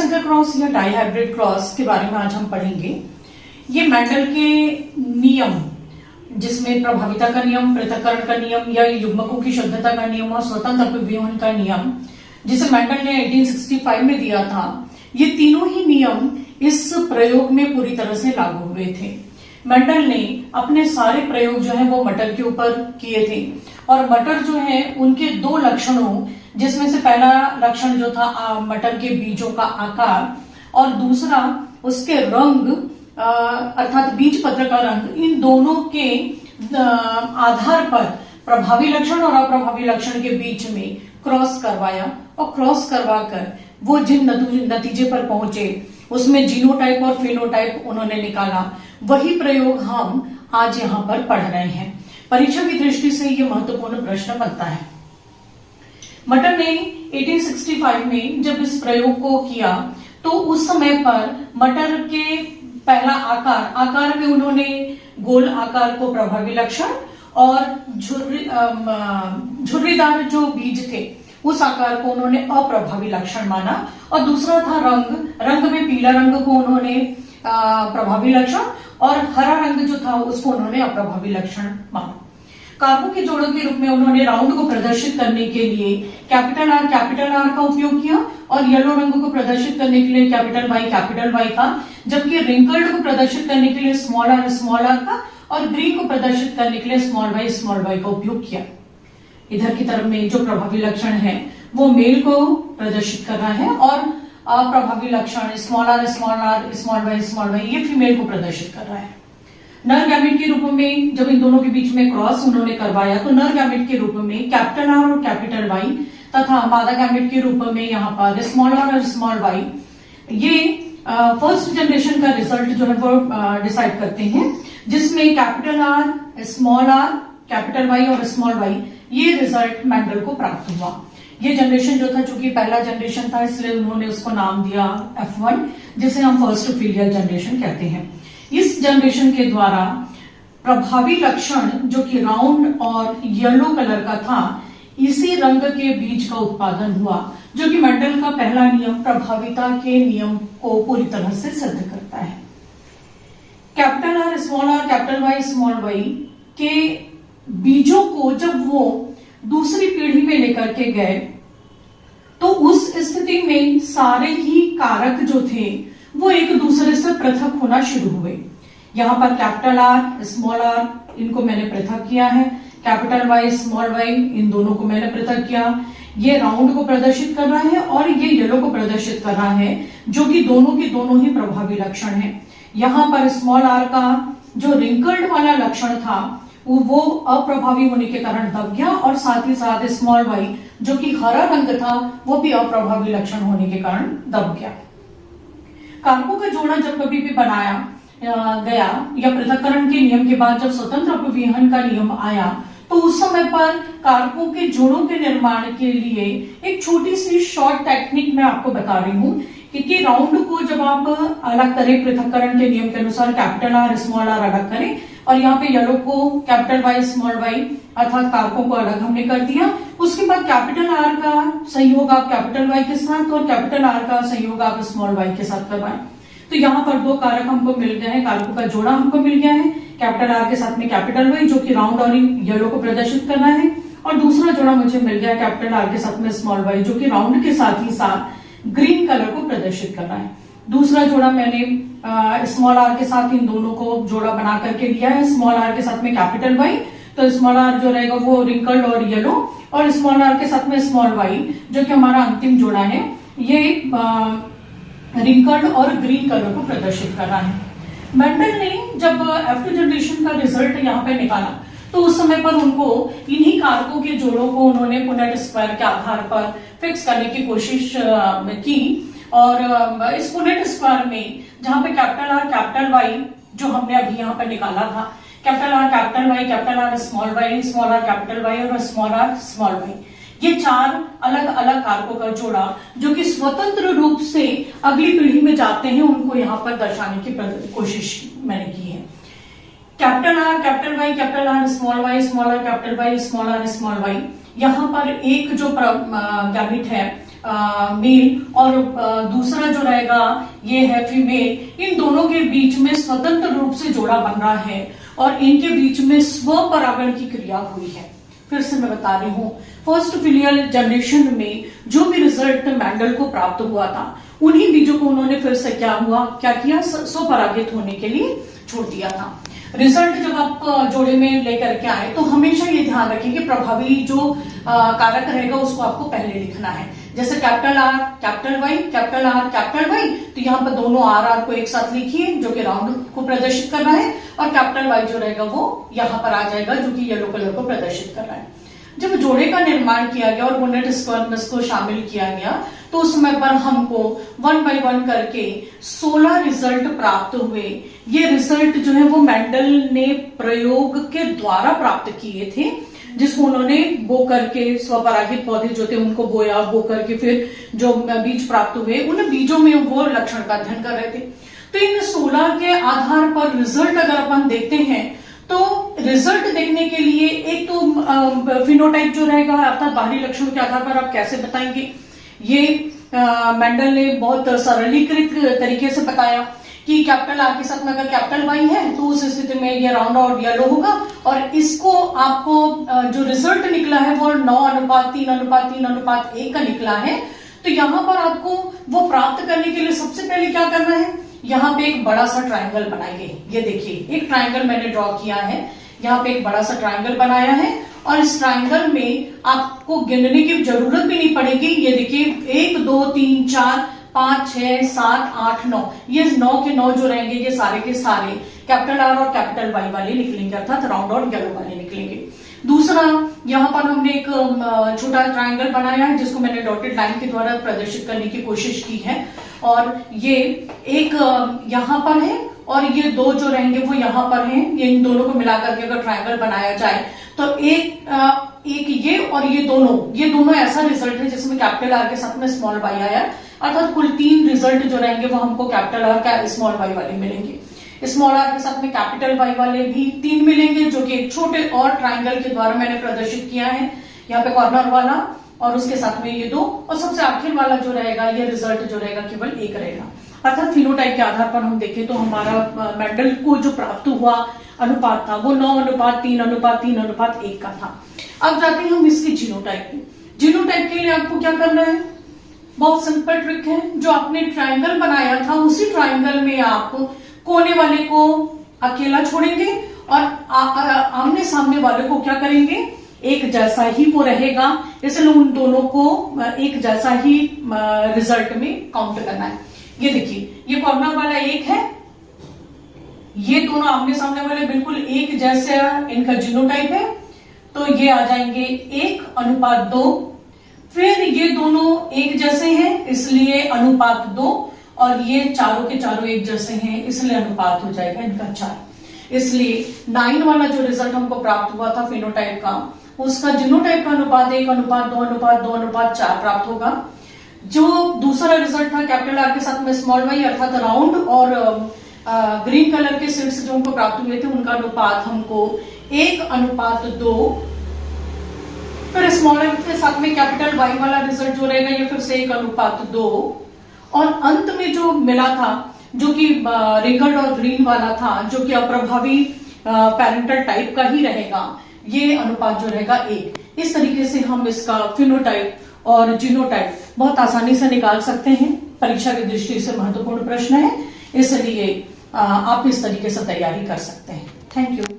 Bisector cross या die hybrid cross के बारे में आज हम पढ़ेंगे। ये मेंडल के नियम, जिसमें प्रभाविता का नियम, पृथक्करण का नियम या युग्मकों की शुद्धता का नियम और स्वतंत्र अपव्यूहन का नियम, जिसे मेंडल ने 1865 में दिया था, ये तीनों ही नियम इस प्रयोग में पूरी तरह से लागू हुए थे। मेंडल ने अपने सारे प्रयोग जो है वो मटर के ऊपर किए थे और मटर जो है उनके दो लक्षणों, जिसमें से पहला लक्षण जो था मटर के बीजों का आकार और दूसरा उसके रंग अर्थात बीज पत्र का रंग, इन दोनों के आधार पर प्रभावी लक्षण और अप्रभावी लक्षण के बीच में क्रॉस करवाया और क्रॉस करवाकर वो जिन नतीजे पर पहुंचे उसमें जीनोटाइप और फेनोटाइप उन्होंने निकाला। वही प्रयोग हम आज यहाँ पर पढ़ रहे हैं। परीक्षा की दृष्टि से ये महत्वपूर्ण प्रश्न बनता है। मटर ने 1865 में जब इस प्रयोग को किया तो उस समय पर मटर के पहला आकार में उन्होंने गोल आकार को प्रभावी लक्षण और झुर्रीदार जो बीज थे उस आकार को उन्होंने अप्रभावी लक्षण माना और दूसरा था रंग में पीला रंग को उन्होंने प्रभावी लक्षण और हरा रंग जो था उसको उन्होंने अप्रभावी लक्षण माना। कारकों के जोड़ों के रूप में उन्होंने राउंड को प्रदर्शित करने के लिए कैपिटल आर का उपयोग किया और येलो रंग को प्रदर्शित करने के लिए कैपिटल वाई का, जबकि रिंकल्ड को प्रदर्शित करने के लिए स्मॉल आर का और ग्रीन को प्रदर्शित करने के लिए स्मॉल वाई का उपयोग किया। इधर की तरफ में जो प्रभावी लक्षण है वो मेल को प्रदर्शित कर रहा है और अप्रभावी लक्षण स्मॉल वाई ये फीमेल को प्रदर्शित कर रहा है। नर गैमेट के रूप में जब इन दोनों के बीच में क्रॉस उन्होंने करवाया तो नर गैमेट के रूप में कैपिटल आर और कैपिटल वाई तथा मादा गैमेट के रूप में यहाँ पर स्मॉल आर और स्मॉल वाई, ये फर्स्ट जनरेशन का रिजल्ट जो है वो डिसाइड करते हैं, जिसमें कैपिटल आर, कैपिटल वाई और स्मॉल वाई ये रिजल्ट मेंडल को प्राप्त हुआ। ये जनरेशन जो था, चूंकि पहला जनरेशन था इसलिए उन्होंने उसको नाम दिया F1, जिसे हम फर्स्ट फीलियल जनरेशन कहते हैं। इस जनरेशन के द्वारा प्रभावी लक्षण जो कि राउंड और येलो कलर का था, इसी रंग के बीज का उत्पादन हुआ, जो कि मेंडल का पहला नियम प्रभाविता के नियम को पूरी तरह से सिद्ध करता है। कैपिटल आर, स्मॉल वाई के बीजों को जब वो दूसरी पीढ़ी में लेकर के गए तो उस स्थिति में सारे ही कारक जो थे वो एक दूसरे से पृथक होना शुरू हुए। यहाँ पर कैपिटल आर, स्मॉल आर इनको मैंने पृथक किया है, कैपिटल वाई, स्मॉल वाई इन दोनों को मैंने पृथक किया। ये राउंड को प्रदर्शित कर रहा है और ये येलो को प्रदर्शित कर रहा है, जो कि दोनों के दोनों ही प्रभावी लक्षण है। यहाँ पर स्मॉल आर का जो रिंकल्ड वाला लक्षण था वो अप्रभावी होने के कारण दब गया और साथ ही साथ स्मॉल वाई जो कि हरा रंग था वो भी अप्रभावी लक्षण होने के कारण दब गया। कारकों का जोड़ा जब कभी भी बनाया गया या पृथक्करण के नियम के बाद जब स्वतंत्र अपव्यूहन का नियम आया तो उस समय पर कारकों के जोड़ों के निर्माण के लिए एक छोटी सी शॉर्ट टेक्निक मैं आपको बता रही हूँ कि राउंड को जब आप अलग करें पृथक्करण के नियम के अनुसार, कैपिटल आर, स्मॉल आर अलग करें और यहाँ पे येलो को कैपिटल वाई, स्मॉल वाई अर्थात कारकों को अलग हमने कर दिया। उसके बाद कैपिटल आर का संयोग आप कैपिटल वाई के साथ और कैपिटल आर का संयोग आप स्मॉल वाई के साथ करवाएं। तो यहाँ पर दो कारक हमको मिल गए हैं, कारकों का जोड़ा हमको मिल गया है, कैपिटल आर के साथ में कैपिटल वाई जो कि राउंड और येलो को प्रदर्शित करना है और दूसरा जोड़ा मुझे मिल गया कैपिटल आर के साथ में स्मॉल वाई जो कि राउंड के साथ ही साथ ग्रीन कलर को प्रदर्शित करना है। दूसरा जोड़ा मैंने स्मॉल आर के साथ इन दोनों को जोड़ा बना करके लिया है, स्मॉल आर के साथ में कैपिटल वाई, तो स्मॉल आर जो रहेगा वो रिंकल्ड और येलो और स्मॉल आर के साथ में स्मॉल वाई जो कि हमारा अंतिम जोड़ा है, ये रिंकल्ड और ग्रीन कलर को प्रदर्शित कर रहा है। मेंडल ने जब F2 जनरेशन का रिजल्ट यहाँ पे निकाला तो उस समय पर उनको इन्हीं कारकों के जोड़ों को उन्होंने पुनेट स्क्वायर के आधार पर फिक्स करने की कोशिश की और इस पुनेट स्क्वायर में जहां पे कैपिटल आर, कैपिटल वाई जो हमने अभी यहाँ पर निकाला था, capital R, small R, capital Y और स्मॉल वाई, ये चार अलग अलग कारकों का जोड़ा जो कि स्वतंत्र रूप से अगली पीढ़ी में जाते हैं, उनको यहाँ पर दर्शाने की कोशिश मैंने की है। Capital R, small R, capital Y, small Y, यहाँ पर एक जो गैमेट है मेल और दूसरा जो रहेगा ये है फीमेल, इन दोनों के बीच में स्वतंत्र रूप से जोड़ा बन रहा है और इनके बीच में स्वपरागण की क्रिया हुई है। फिर से मैं बता रही हूँ, फर्स्ट फिलियल जनरेशन में जो भी रिजल्ट मैंडल को प्राप्त हुआ था, उन्हीं बीजों को उन्होंने फिर से क्या किया, स्वपरागित होने के लिए छोड़ दिया था। रिजल्ट जब आप जोड़े में लेकर के आए तो हमेशा ये ध्यान रखें कि प्रभावी जो कारक रहेगा उसको आपको पहले लिखना है। जैसे capital R, capital Y, capital R, capital Y, तो यहाँ पर दोनों आर को एक साथ लिखिए जो कि राउंड को प्रदर्शित कर रहा है, और कैपिटल वाई जो रहेगा वो यहाँ पर आ जाएगा जो कि येलो कलर को प्रदर्शित कर रहा है। जब जोड़े का निर्माण किया गया और पुनेट स्क्वायरनेस को शामिल किया गया तो उस समय पर हमको 1 बाय 1 करके 16 रिजल्ट प्राप्त हुए। ये रिजल्ट जो है वो मैंडल ने प्रयोग के द्वारा प्राप्त किए थे, जिसको उन्होंने बो करके स्वपरागित पौधे जो थे उनको बोया, बो करके फिर जो बीज प्राप्त हुए उन बीजों में वो लक्षण का अध्ययन कर रहे थे। तो इन 16 के आधार पर रिजल्ट अगर अपन देखते हैं तो रिजल्ट देखने के लिए एक तो फिनोटाइप जो रहेगा अर्थात बाहरी लक्षणों के आधार पर आप कैसे बताएंगे, ये मेंडल ने बहुत सरलीकृत तरीके से बताया कि कैपिटल आर के साथ में अगर कैपिटल वाई है तो उस स्थिति में ये राउंड और येलो होगा, और इसको आपको जो रिजल्ट निकला है वो 9:3:3:1 का निकला है। तो यहाँ पर आपको वो प्राप्त करने के लिए सबसे पहले क्या करना है, यहाँ पे एक बड़ा सा ट्रायंगल बनाइए। ये देखिए एक ट्रायंगल मैंने ड्रॉ किया है, यहाँ पे एक बड़ा सा ट्रायंगल बनाया है और इस ट्रायंगल में आपको गिनने की जरूरत भी नहीं पड़ेगी। ये देखिए 1 2 3 4 5 6 7 8 9, ये 9 के 9 जो रहेंगे ये सारे के सारे कैपिटल आर और कैपिटल वाई वाले निकलेंगे, अर्थात राउंड और येलो वाले निकलेंगे। दूसरा, यहाँ पर हमने एक छोटा ट्रायंगल बनाया है जिसको मैंने डॉटेड लाइन के द्वारा प्रदर्शित करने की कोशिश की है, और ये एक यहाँ पर है और ये दो जो रहेंगे वो यहाँ पर हैं। ये इन दोनों को मिलाकर के अगर ट्रायंगल बनाया जाए तो एक ये और ये दोनों ऐसा रिजल्ट है जिसमें कैपिटल आर के साथ में स्मॉल वाई आया, अर्थात कुल 3 रिजल्ट जो रहेंगे वो हमको कैपिटल आर का स्मॉल वाई वाले मिलेंगे। स्मॉल आर के साथ में कैपिटल वाई वाले भी 3 मिलेंगे जो कि एक छोटे और ट्रायंगल के द्वारा मैंने प्रदर्शित किया है, यहाँ पे कॉर्नर वाला और उसके साथ में ये 2, और सबसे आखिर वाला जो रहेगा ये रिजल्ट जो रहेगा केवल 1 रहेगा। अर्थात फिनोटाइप के आधार पर हम देखें तो हमारा मेंडल को जो प्राप्त हुआ अनुपात था वो 9:3:3:1 का था। अब जाते हैं हम इसकी जीनोटाइप में। जीनोटाइप के लिए आपको क्या करना है, बहुत सिंपल ट्रिक है, जो आपने ट्रायंगल बनाया था उसी ट्रायंगल में आप कोने वाले को अकेला छोड़ेंगे और आमने सामने वाले को क्या करेंगे, एक जैसा ही वो रहेगा, इसलिए उन दोनों को एक जैसा ही रिजल्ट में काउंट करना है। ये देखिए ये कॉर्नर वाला 1 है, ये दोनों आमने सामने वाले बिल्कुल एक जैसे इनका जीनोटाइप है, तो ये आ जाएंगे 1:2। फिर ये दोनों एक जैसे हैं इसलिए अनुपात 2, और ये चारों के चारों एक जैसे हैं इसलिए अनुपात हो जाएगा इनका 4। इसलिए 9 वाला जो रिजल्ट हमको प्राप्त हुआ था फिनोटाइप का, उसका जीनोटाइप का अनुपात 1:2:2:4 प्राप्त होगा। जो दूसरा रिजल्ट था कैपिटल आर के साथ में स्मॉल वाई अर्थात राउंड और ग्रीन कलर के सीड्स जो हमको प्राप्त हुए थे उनका अनुपात हमको 1:2। फिर स्मॉल वाई के साथ में कैपिटल वाई वाला रिजल्ट जो रहेगा ये फिर से 1:2, और अंत में जो मिला था जो कि रिंगल्ड और ग्रीन वाला था जो कि अप्रभावी पैरेंटल टाइप का ही रहेगा, ये अनुपात जो रहेगा 1। इस तरीके से हम इसका फिनोटाइप और जीनोटाइप बहुत आसानी से निकाल सकते हैं। परीक्षा की दृष्टि से महत्वपूर्ण प्रश्न है, इसलिए आप इस तरीके से तैयारी कर सकते हैं। Thank you.